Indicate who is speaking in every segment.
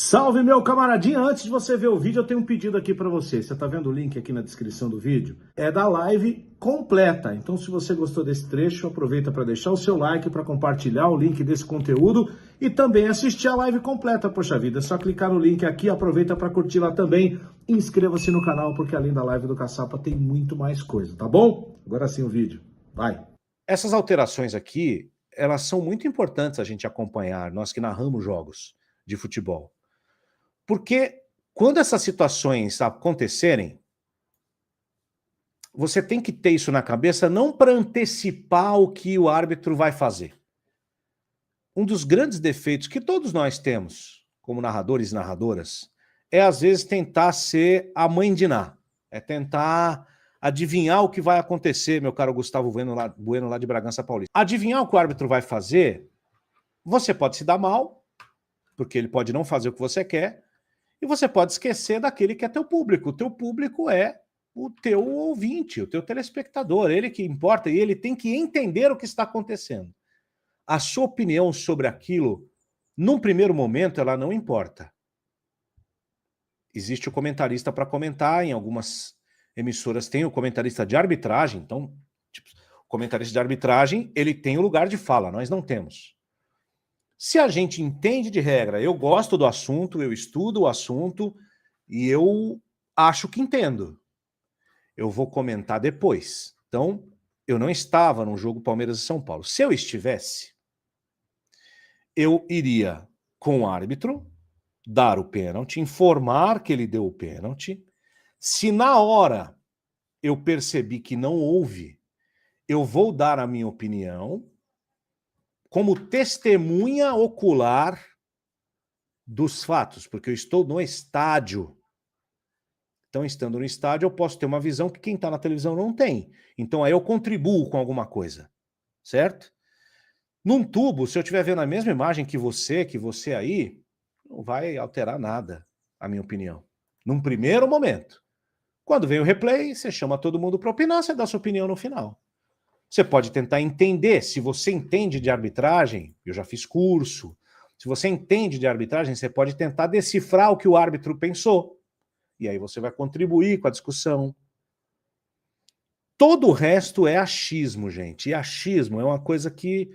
Speaker 1: Salve, meu camaradinha! Antes de você ver o vídeo, eu tenho um pedido aqui para você. Você tá vendo o link aqui na descrição do vídeo? É da live completa. Então, se você gostou desse trecho, aproveita para deixar o seu like, para compartilhar o link desse conteúdo e também assistir a live completa. Poxa vida, é só clicar no link aqui, aproveita para curtir lá também. Inscreva-se no canal, porque além da live do Caçapa tem muito mais coisa, tá bom? Agora sim o vídeo. Vai!
Speaker 2: Essas alterações aqui, elas são muito importantes a gente acompanhar, nós que narramos jogos de futebol. Porque quando essas situações acontecerem, você tem que ter isso na cabeça não para antecipar o que o árbitro vai fazer. Um dos grandes defeitos que todos nós temos, como narradores e narradoras, é às vezes tentar ser a mãe de Ná. É tentar adivinhar o que vai acontecer, meu caro Gustavo Bueno lá de Bragança Paulista. Adivinhar o que o árbitro vai fazer, você pode se dar mal, porque ele pode não fazer o que você quer, e você pode esquecer daquele que é teu público. O teu público é o teu ouvinte, o teu telespectador, ele que importa, e ele tem que entender o que está acontecendo. A sua opinião sobre aquilo, num primeiro momento, ela não importa. Existe o comentarista para comentar, em algumas emissoras tem o comentarista de arbitragem, então, tipo, o comentarista de arbitragem, ele tem o lugar de fala, nós não temos. Se a gente entende de regra, eu gosto do assunto, eu estudo o assunto e eu acho que entendo. Eu vou comentar depois. Então, eu não estava no jogo Palmeiras e São Paulo. Se eu estivesse, eu iria com o árbitro, dar o pênalti, informar que ele deu o pênalti. Se na hora eu percebi que não houve, eu vou dar a minha opinião como testemunha ocular dos fatos, porque eu estou no estádio. Então, estando no estádio, eu posso ter uma visão que quem está na televisão não tem. Então, aí eu contribuo com alguma coisa, certo? Num tubo, se eu estiver vendo a mesma imagem que você aí, não vai alterar nada, a minha opinião. Num primeiro momento. Quando vem o replay, você chama todo mundo para opinar, você dá sua opinião no final. Você pode tentar entender, se você entende de arbitragem, eu já fiz curso, se você entende de arbitragem, você pode tentar decifrar o que o árbitro pensou. E aí você vai contribuir com a discussão. Todo o resto é achismo, gente. E achismo é uma coisa que,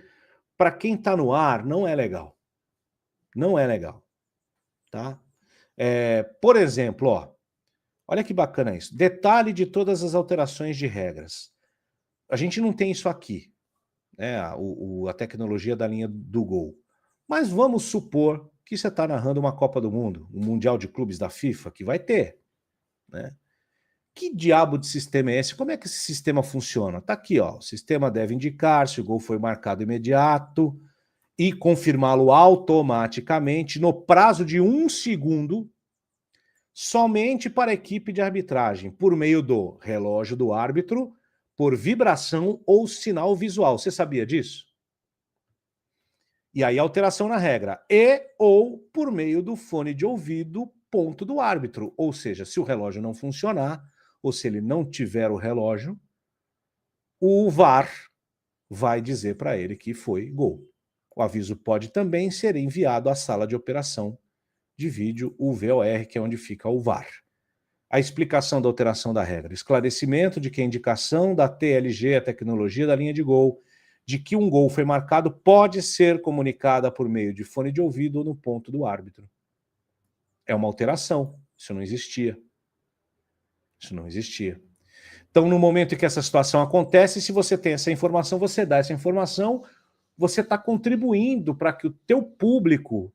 Speaker 2: para quem está no ar, não é legal. Não é legal. Tá? Por exemplo, ó, olha que bacana isso. Detalhe de todas as alterações de regras. A gente não tem isso aqui, né? A tecnologia da linha do gol. Mas vamos supor que você está narrando uma Copa do Mundo, um Mundial de Clubes da FIFA, que vai ter, né? Que diabo de sistema é esse? Como é que esse sistema funciona? Tá aqui, ó. O sistema deve indicar se o gol foi marcado imediato e confirmá-lo automaticamente no prazo de 1 segundo somente para a equipe de arbitragem, por meio do relógio do árbitro, por vibração ou sinal visual. Você sabia disso? E aí alteração na regra. E ou por meio do fone de ouvido ponto do árbitro. Ou seja, se o relógio não funcionar, ou se ele não tiver o relógio, o VAR vai dizer para ele que foi gol. O aviso pode também ser enviado à sala de operação de vídeo, o VOR, que é onde fica o VAR. A explicação da alteração da regra. Esclarecimento de que a indicação da TLG, a tecnologia da linha de gol, de que um gol foi marcado pode ser comunicada por meio de fone de ouvido ou no ponto do árbitro. É uma alteração. Isso não existia. Isso não existia. Então, no momento em que essa situação acontece, se você tem essa informação, você dá essa informação, você está contribuindo para que o teu público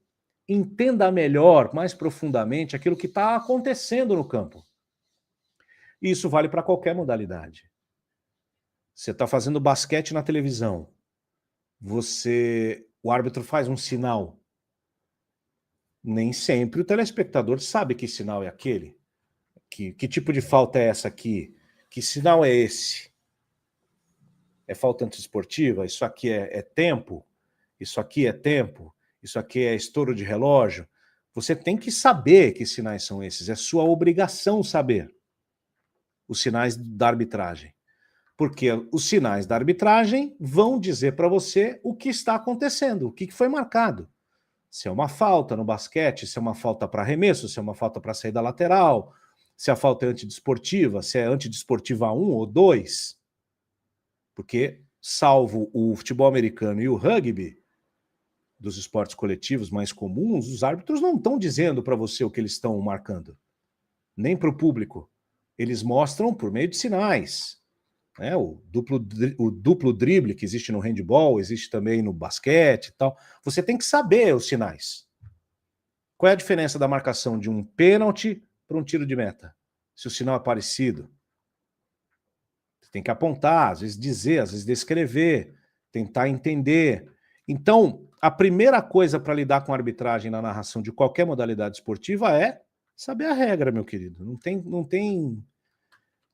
Speaker 2: entenda melhor, mais profundamente, aquilo que está acontecendo no campo. E isso vale para qualquer modalidade. Você está fazendo basquete na televisão, o árbitro faz um sinal. Nem sempre o telespectador sabe que sinal é aquele. Que tipo de falta é essa aqui? Que sinal é esse? É falta antiesportiva? Isso aqui é tempo? Isso aqui é tempo? Isso aqui é estouro de relógio? Você tem que saber que sinais são esses. É sua obrigação saber os sinais da arbitragem. Porque os sinais da arbitragem vão dizer para você o que está acontecendo, o que foi marcado. Se é uma falta no basquete, se é uma falta para arremesso, se é uma falta para saída lateral, se a falta é antidesportiva, se é antidesportiva 1 ou 2. Porque, salvo o futebol americano e o rugby, dos esportes coletivos mais comuns, os árbitros não estão dizendo para você o que eles estão marcando, nem para o público. Eles mostram por meio de sinais. Né? O duplo drible que existe no handball, existe também no basquete e tal. Você tem que saber os sinais. Qual é a diferença da marcação de um pênalti para um tiro de meta? Se o sinal é parecido. Você tem que apontar, às vezes dizer, às vezes descrever, tentar entender. Então, a primeira coisa para lidar com a arbitragem na narração de qualquer modalidade esportiva é saber a regra, meu querido.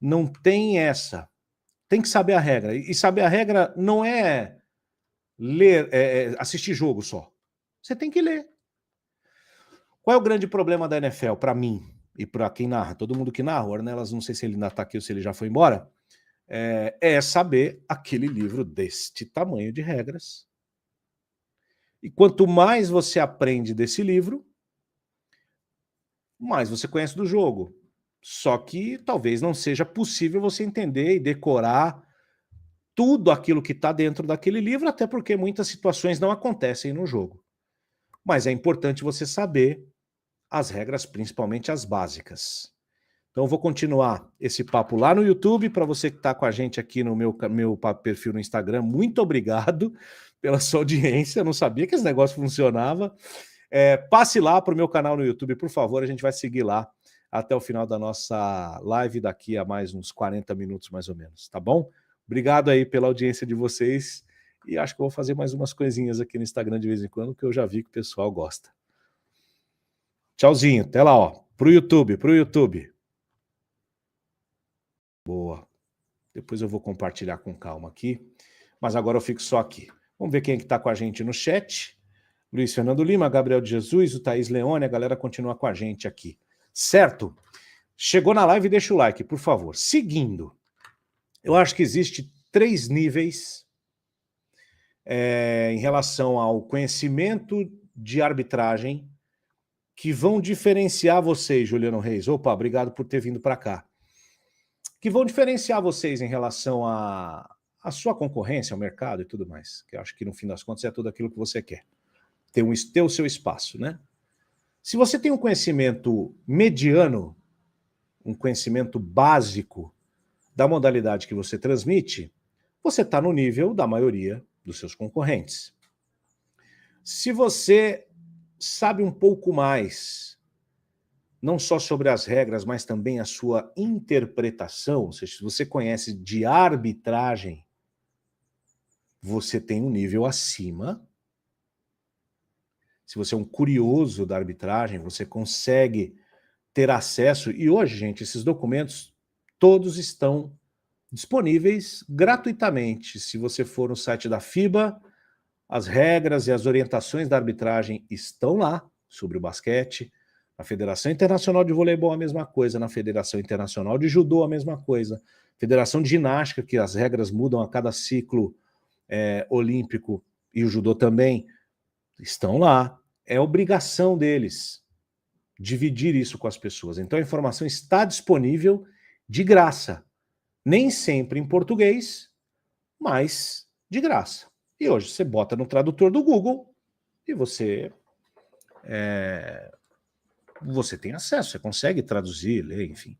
Speaker 2: Não tem essa. Tem que saber a regra. E saber a regra não é ler, assistir jogo só. Você tem que ler. Qual é o grande problema da NFL para mim e para quem narra? Todo mundo que narra, o Ornelas, não sei se ele ainda está aqui ou se ele já foi embora, é saber aquele livro deste tamanho de regras. E quanto mais você aprende desse livro, mais você conhece do jogo. Só que talvez não seja possível você entender e decorar tudo aquilo que está dentro daquele livro, até porque muitas situações não acontecem no jogo. Mas é importante você saber as regras, principalmente as básicas. Então eu vou continuar esse papo lá no YouTube. Para você que está com a gente aqui no meu perfil no Instagram, muito obrigado pela sua audiência. Eu não sabia que esse negócio funcionava. Passe lá para o meu canal no YouTube, por favor. A gente vai seguir lá até o final da nossa live, daqui a mais uns 40 minutos mais ou menos, tá bom? Obrigado aí pela audiência de vocês. E acho que eu vou fazer mais umas coisinhas aqui no Instagram de vez em quando, que eu já vi que o pessoal gosta. Tchauzinho, até lá, ó. Pro YouTube. Boa. Depois eu vou compartilhar com calma aqui. Mas agora eu fico só aqui. Vamos ver quem é que tá com a gente no chat. Luiz Fernando Lima, Gabriel de Jesus, o Thaís Leone, a galera continua com a gente aqui. Certo? Chegou na live, deixa o like, por favor. Seguindo, eu acho que existe 3 níveis em relação ao conhecimento de arbitragem que vão diferenciar vocês, Juliano Reis. Opa, obrigado por ter vindo para cá. Que vão diferenciar vocês em relação à sua concorrência, ao mercado e tudo mais. Que eu acho que no fim das contas é tudo aquilo que você quer. Ter o seu espaço, né? Se você tem um conhecimento mediano, um conhecimento básico da modalidade que você transmite, você está no nível da maioria dos seus concorrentes. Se você sabe um pouco mais, não só sobre as regras, mas também a sua interpretação, ou seja, se você conhece de arbitragem, você tem um nível acima. Se você é um curioso da arbitragem, você consegue ter acesso, e hoje, gente, esses documentos todos estão disponíveis gratuitamente. Se você for no site da FIBA, as regras e as orientações da arbitragem estão lá, sobre o basquete. Na Federação Internacional de Voleibol, a mesma coisa. Na Federação Internacional de Judô, a mesma coisa. Federação de Ginástica, que as regras mudam a cada ciclo olímpico, e o judô também, estão lá. É obrigação deles dividir isso com as pessoas. Então a informação está disponível de graça. Nem sempre em português, mas de graça. E hoje você bota no tradutor do Google e você tem acesso, você consegue traduzir, ler, enfim.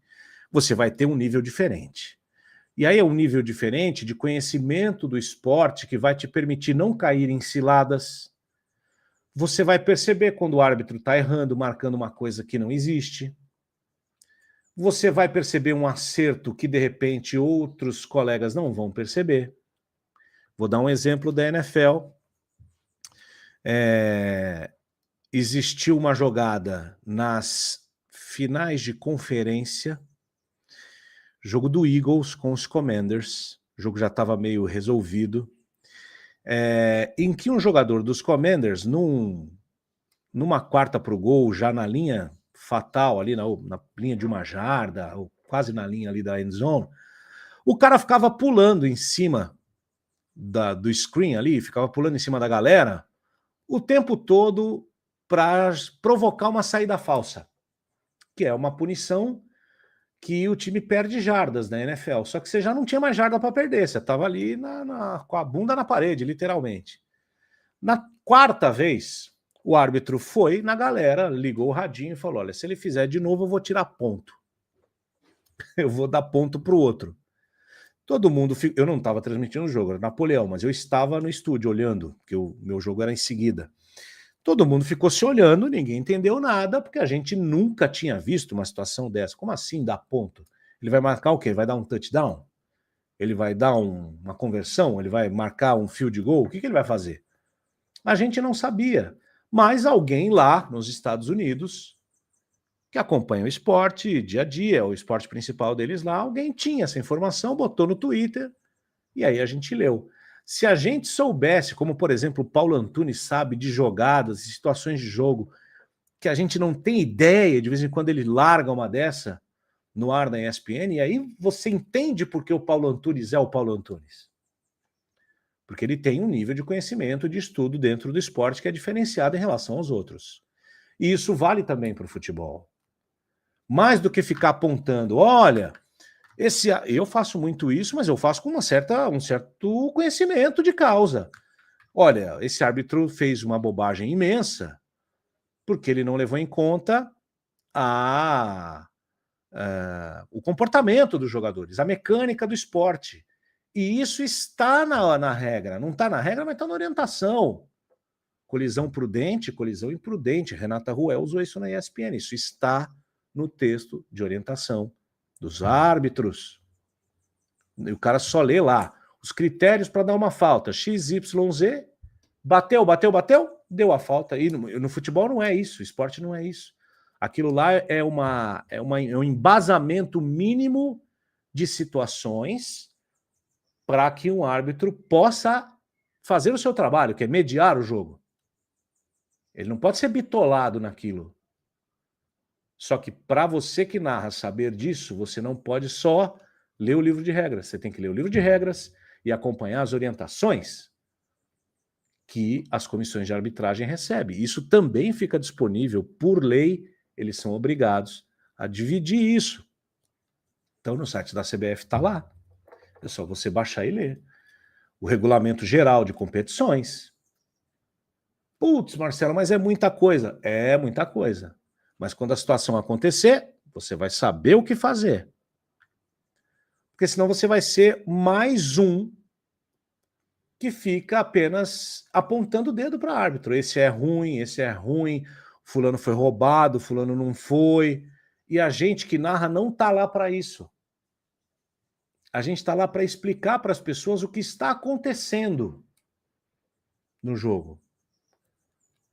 Speaker 2: Você vai ter um nível diferente. E aí é um nível diferente de conhecimento do esporte que vai te permitir não cair em ciladas. Você vai perceber quando o árbitro está errando, marcando uma coisa que não existe. Você vai perceber um acerto que, de repente, outros colegas não vão perceber. Vou dar um exemplo da NFL. Existiu uma jogada nas finais de conferência, jogo do Eagles com os Commanders, o jogo já estava meio resolvido, em que um jogador dos Commanders, numa quarta para o gol, já na linha fatal, ali na linha de uma jarda, ou quase na linha ali da end zone, o cara ficava pulando em cima do screen ali, ficava pulando em cima da galera, o tempo todo para provocar uma saída falsa, que é uma punição que o time perde jardas na NFL. Só que você já não tinha mais jarda para perder, você estava ali com a bunda na parede, literalmente. Na quarta vez, o árbitro foi na galera, ligou o radinho e falou: olha, se ele fizer de novo, eu vou tirar ponto. Eu vou dar ponto pro outro. Todo mundo... Eu não estava transmitindo o jogo, era Napoleão, mas eu estava no estúdio olhando, porque o meu jogo era em seguida. Todo mundo ficou se olhando, ninguém entendeu nada, porque a gente nunca tinha visto uma situação dessa. Como assim dar ponto? Ele vai marcar o quê? Ele vai dar um touchdown? Ele vai dar uma conversão? Ele vai marcar um field goal? O que ele vai fazer? A gente não sabia. Mas alguém lá nos Estados Unidos, que acompanha o esporte dia a dia, o esporte principal deles lá, alguém tinha essa informação, botou no Twitter, e aí a gente leu. Se a gente soubesse, como por exemplo o Paulo Antunes sabe de jogadas e situações de jogo, que a gente não tem ideia, de vez em quando ele larga uma dessa no ar da ESPN, e aí você entende por que o Paulo Antunes é o Paulo Antunes. Porque ele tem um nível de conhecimento, de estudo dentro do esporte que é diferenciado em relação aos outros. E isso vale também para o futebol. Mais do que ficar apontando, olha, eu faço muito isso, mas eu faço com um certo conhecimento de causa. Olha, esse árbitro fez uma bobagem imensa porque ele não levou em conta o comportamento dos jogadores, a mecânica do esporte. E isso está na regra. Não está na regra, mas está na orientação. Colisão prudente, colisão imprudente. Renata Ruel usou isso na ESPN. Isso está no texto de orientação dos árbitros. E o cara só lê lá os critérios para dar uma falta. XYZ, bateu, deu a falta. E no futebol não é isso, o esporte não é isso. Aquilo lá é um embasamento mínimo de situações para que um árbitro possa fazer o seu trabalho, que é mediar o jogo. Ele não pode ser bitolado naquilo. Só que para você que narra saber disso, você não pode só ler o livro de regras. Você tem que ler o livro de regras e acompanhar as orientações que as comissões de arbitragem recebem. Isso também fica disponível por lei, eles são obrigados a dividir isso. Então no site da CBF está lá. É só você baixar e ler. O regulamento geral de competições. Putz, Marcelo, mas é muita coisa. É muita coisa. Mas quando a situação acontecer, você vai saber o que fazer. Porque senão você vai ser mais um que fica apenas apontando o dedo para o árbitro. Esse é ruim, fulano foi roubado, fulano não foi. E a gente que narra não está lá para isso. A gente está lá para explicar para as pessoas o que está acontecendo no jogo.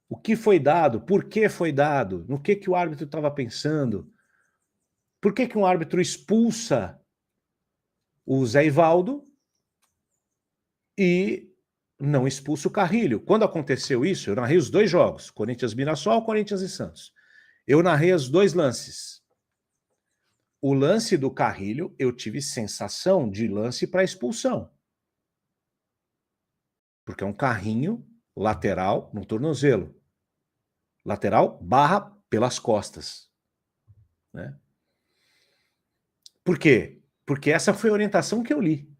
Speaker 2: O que foi dado, por que foi dado, no que o árbitro estava pensando. Por que um árbitro expulsa o Zé Ivaldo e não expulsa o Carrilho? Quando aconteceu isso, eu narrei os dois jogos, Corinthians-Mirassol, Corinthians e Santos. Eu narrei os dois lances. O lance do Carrilho, eu tive sensação de lance para expulsão. Porque é um carrinho lateral no tornozelo. Lateral barra pelas costas. Né? Por quê? Porque essa foi a orientação que eu li.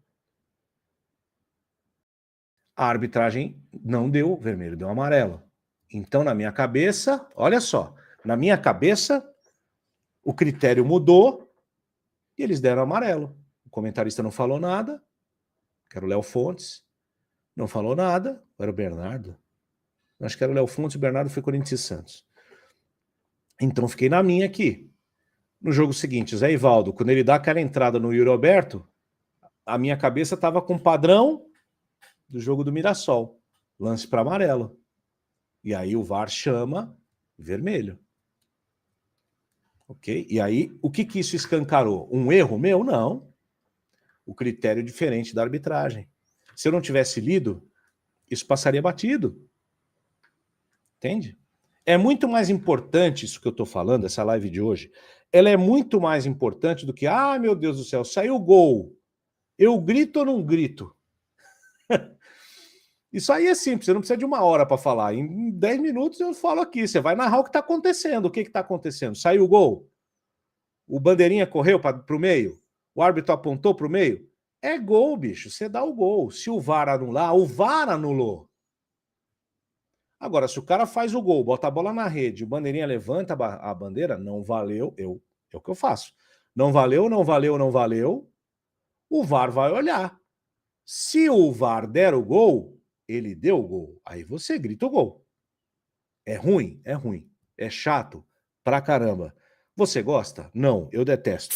Speaker 2: A arbitragem não deu vermelho, deu amarelo. Então, na minha cabeça, olha só, na minha cabeça, o critério mudou e eles deram amarelo. O comentarista não falou nada, que era o Léo Fontes, não falou nada, era o Bernardo. Acho que era o Léo Fontes, o Bernardo foi Corinthians e Santos. Então, fiquei na minha aqui. No jogo seguinte, o Zé Ivaldo, quando ele dá aquela entrada no Yuri Alberto, a minha cabeça estava com o padrão do jogo do Mirassol. Lance para amarelo. E aí o VAR chama vermelho. Ok? E aí, o que isso escancarou? Um erro meu? Não. O critério diferente da arbitragem. Se eu não tivesse lido, isso passaria batido. Entende? É muito mais importante isso que eu estou falando, essa live de hoje. Ela é muito mais importante do que, meu Deus do céu, saiu o gol. Eu grito ou não grito? Isso aí é simples, você não precisa de 1 hora para falar. Em 10 minutos eu falo aqui. Você vai narrar o que está acontecendo. O que está acontecendo? Saiu o gol? O bandeirinha correu para o meio? O árbitro apontou para o meio? É gol, bicho. Você dá o gol. Se o VAR anular, o VAR anulou. Agora, se o cara faz o gol, bota a bola na rede, o bandeirinha levanta a bandeira, não valeu, é o que eu faço. Não valeu, não valeu, não valeu, o VAR vai olhar. Se o VAR der o gol, ele deu o gol. Aí você grita o gol. É ruim? É ruim. É chato? Pra caramba. Você gosta? Não, eu detesto.